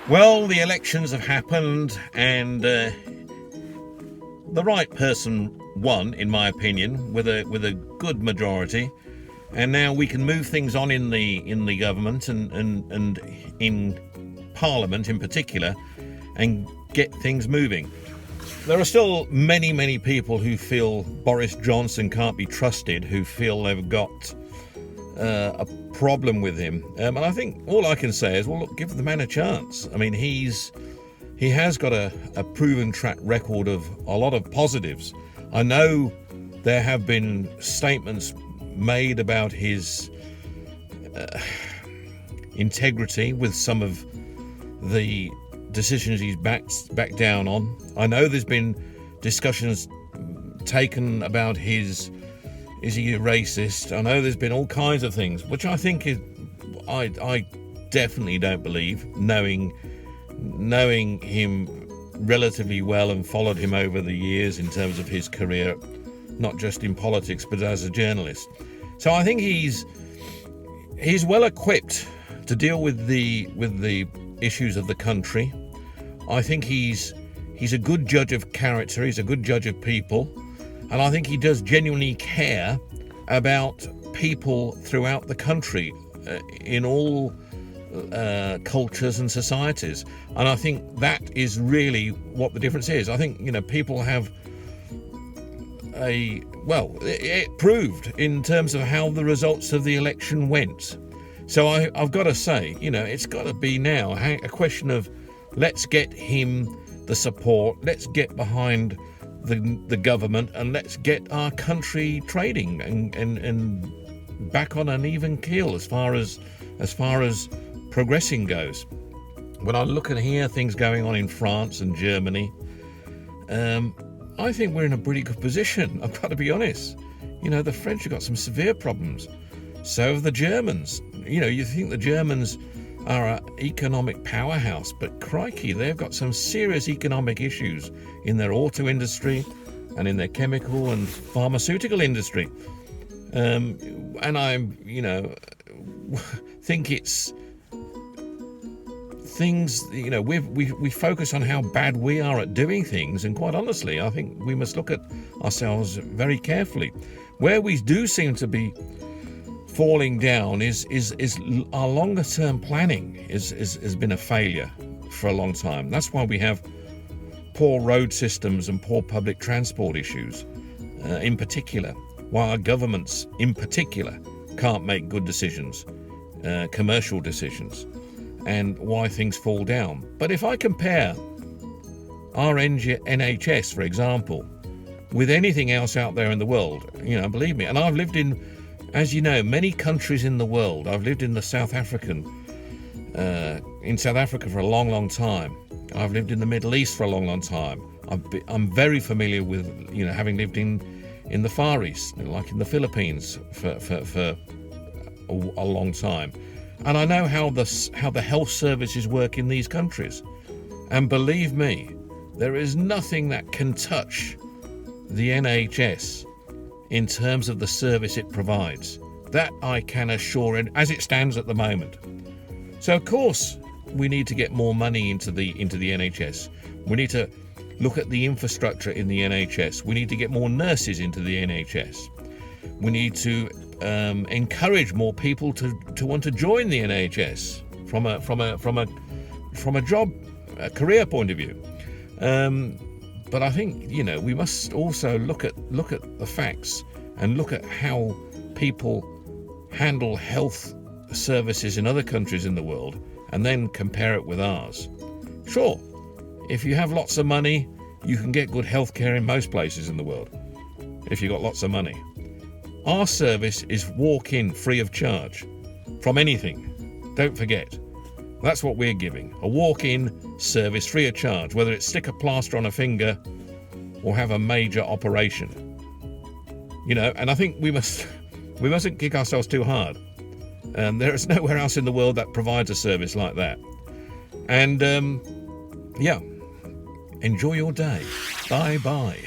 Well, the elections have happened, and the right person won, in my opinion, with a good majority. And now we can move things on in the government and in Parliament in particular, and get things moving. There are still many people who feel Boris Johnson can't be trusted, who feel they've got a problem with him. And I think all I can say is, well, look, give the man a chance. I mean, he has got a proven track record of a lot of positives. I know there have been statements made about his integrity with some of the decisions he's backed down on. I know there's been discussions taken about is he a racist? I know there's been all kinds of things, which I think I definitely don't believe, knowing him relatively well and followed him over the years in terms of his career, not just in politics but as a journalist. So I think he's well equipped to deal with the issues of the country. I think he's a good judge of character. He's a good judge of people. And I think he does genuinely care about people throughout the country, in all cultures and societies. And I think that is really what the difference is. I think, people have it proved in terms of how the results of the election went. So I've got to say, it's got to be now a question of, let's get him the support, let's get behind the government, and let's get our country trading and back on an even keel as far as progressing goes. When I look and hear things going on in France and Germany, I think we're in a pretty good position. I've got to be honest. The French have got some severe problems. So have the Germans. You think the Germans are an economic powerhouse, but crikey, they've got some serious economic issues in their auto industry and in their chemical and pharmaceutical industry. And I, think it's things, we focus on how bad we are at doing things, and quite honestly, I think we must look at ourselves very carefully. Where we do seem to be falling down is our longer term planning has been a failure for a long time. That's why we have poor road systems and poor public transport issues, in particular, while our governments in particular can't make good decisions, commercial decisions, and why things fall down. But if I compare our NHS, for example, with anything else out there in the world, believe me, and I've lived in, as you know, many countries in the world. I've lived in South Africa for a long time. I've lived in the Middle East for a long time. I'm very familiar with, having lived in the Far East, like in the Philippines for a long time. And I know how the health services work in these countries. And believe me, there is nothing that can touch the NHS in terms of the service it provides. That I can assure, as it stands at the moment. So of course we need to get more money into the NHS. We need to look at the infrastructure in the NHS. We need to get more nurses into the NHS. We need to encourage more people to want to join the NHS from a job, a career point of view. But I think, we must also look at the facts and look at how people handle health services in other countries in the world, and then compare it with ours. Sure, if you have lots of money, you can get good healthcare in most places in the world, if you've got lots of money. Our service is walk-in, free of charge, from anything. Don't forget. That's what we're giving, a walk-in service free of charge, whether it's stick a plaster on a finger or have a major operation. And I think we mustn't kick ourselves too hard. There is nowhere else in the world that provides a service like that. And enjoy your day. Bye.